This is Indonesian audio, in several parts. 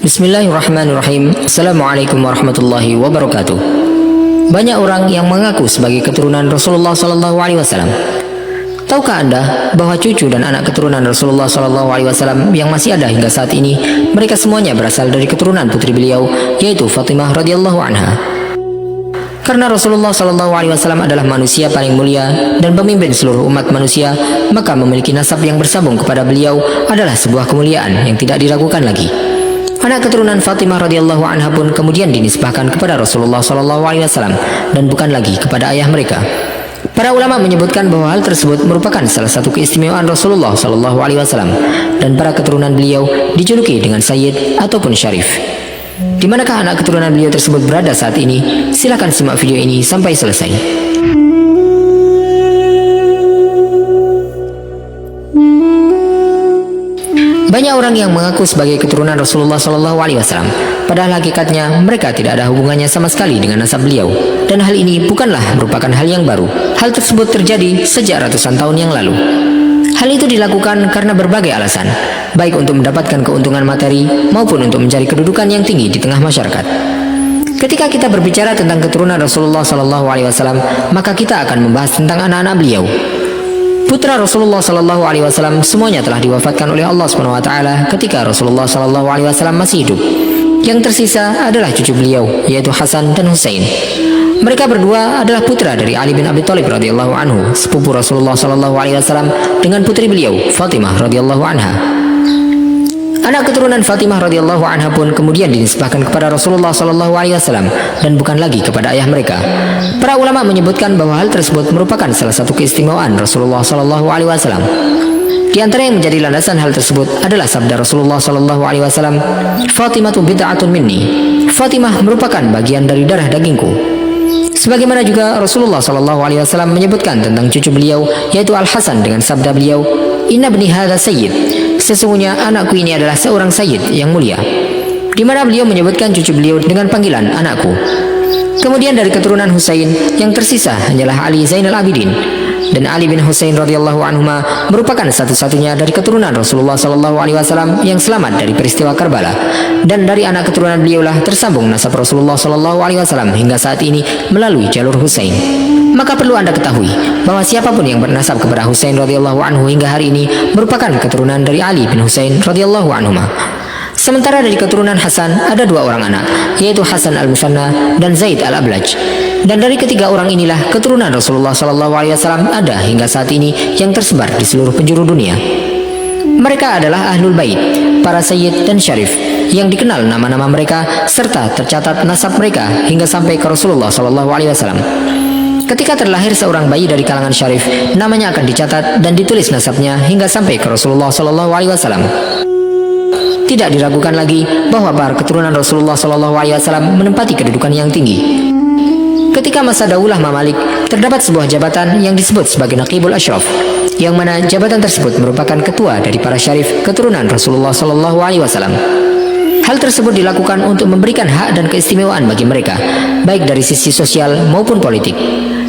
Bismillahirrahmanirrahim. Assalamualaikum warahmatullahi wabarakatuh. Banyak orang yang mengaku sebagai keturunan Rasulullah Sallallahu Alaihi Wasallam. Tahukah Anda bahwa cucu dan anak keturunan Rasulullah Sallallahu Alaihi Wasallam yang masih ada hingga saat ini, mereka semuanya berasal dari keturunan putri beliau, yaitu Fatimah radhiyallahu anha. Karena Rasulullah Sallallahu Alaihi Wasallam adalah manusia paling mulia dan pemimpin seluruh umat manusia, maka memiliki nasab yang bersambung kepada beliau adalah sebuah kemuliaan yang tidak diragukan lagi. Anak keturunan Fatimah radhiyallahu anha pun kemudian dinisbahkan kepada Rasulullah sallallahu alaihi wasallam dan bukan lagi kepada ayah mereka. Para ulama menyebutkan bahwa hal tersebut merupakan salah satu keistimewaan Rasulullah sallallahu alaihi wasallam dan para keturunan beliau dijuluki dengan Sayyid ataupun Syarif. Di manakah anak keturunan beliau tersebut berada saat ini? Silakan simak video ini sampai selesai. Banyak orang yang mengaku sebagai keturunan Rasulullah Sallallahu Alaihi Wasallam, padahal hakikatnya mereka tidak ada hubungannya sama sekali dengan nasab beliau. Dan hal ini bukanlah merupakan hal yang baru. Hal tersebut terjadi sejak ratusan tahun yang lalu. Hal itu dilakukan karena berbagai alasan, baik untuk mendapatkan keuntungan materi maupun untuk mencari kedudukan yang tinggi di tengah masyarakat. Ketika kita berbicara tentang keturunan Rasulullah Sallallahu Alaihi Wasallam, maka kita akan membahas tentang anak-anak beliau. Putra Rasulullah Sallallahu Alaihi Wasallam semuanya telah diwafatkan oleh Allah Subhanahu Wa Taala ketika Rasulullah Sallallahu Alaihi Wasallam masih hidup. Yang tersisa adalah cucu beliau, yaitu Hasan dan Husain. Mereka berdua adalah putra dari Ali bin Abi Thalib radhiyallahu anhu, sepupu Rasulullah Sallallahu Alaihi Wasallam, dengan putri beliau Fatimah radhiyallahu anha. Anak keturunan Fatimah radhiyallahu anha pun kemudian dinisbahkan kepada Rasulullah sallallahu alaihi wasallam dan bukan lagi kepada ayah mereka. Para ulama menyebutkan bahwa hal tersebut merupakan salah satu keistimewaan Rasulullah sallallahu alaihi wasallam. Di antara yang menjadi landasan hal tersebut adalah sabda Rasulullah sallallahu alaihi wasallam, "Fatimatu bid'atun minni." Fatimah merupakan bagian dari darah dagingku. Sebagaimana juga Rasulullah sallallahu alaihi wasallam menyebutkan tentang cucu beliau, yaitu Al-Hasan, dengan sabda beliau, "Inna ibni hadza sayyid." Sesungguhnya anakku ini adalah seorang sayyid yang mulia. Di mana beliau menyebutkan cucu beliau dengan panggilan anakku. Kemudian dari keturunan Husain yang tersisa hanyalah Ali Zainal Abidin, dan Ali bin Husain radhiyallahu anhuma merupakan satu-satunya dari keturunan Rasulullah sallallahu alaihi wasallam yang selamat dari peristiwa Karbala. Dan dari anak keturunan beliaulah tersambung nasab Rasulullah sallallahu alaihi wasallam hingga saat ini melalui jalur Husain. Maka perlu Anda ketahui bahwa siapapun yang bernasab kepada Husain radhiyallahu anhu hingga hari ini merupakan keturunan dari Ali bin Husain radhiyallahu anhuma. Sementara dari keturunan Hasan ada dua orang anak, yaitu Hasan al-Musanna dan Zaid al-Ablaj. Dan dari ketiga orang inilah keturunan Rasulullah sallallahu alaihi wasallam ada hingga saat ini yang tersebar di seluruh penjuru dunia. Mereka adalah Ahlul Bait, para Sayyid dan Syarif, yang dikenal nama-nama mereka serta tercatat nasab mereka hingga sampai ke Rasulullah sallallahu alaihi wasallam. Ketika terlahir seorang bayi dari kalangan Syarif, namanya akan dicatat dan ditulis nasabnya hingga sampai ke Rasulullah sallallahu alaihi wasallam. Tidak diragukan lagi bahwa para keturunan Rasulullah sallallahu alaihi wasallam menempati kedudukan yang tinggi. Ketika masa Daulah Mamalik, terdapat sebuah jabatan yang disebut sebagai Naqibul Ashraf, yang mana jabatan tersebut merupakan ketua dari para Syarif keturunan Rasulullah sallallahu alaihi wasallam. Hal tersebut dilakukan untuk memberikan hak dan keistimewaan bagi mereka, baik dari sisi sosial maupun politik.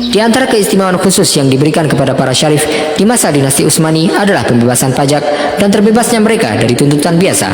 Di antara keistimewaan khusus yang diberikan kepada para Syarif di masa dinasti Utsmani adalah pembebasan pajak dan terbebasnya mereka dari tuntutan biasa.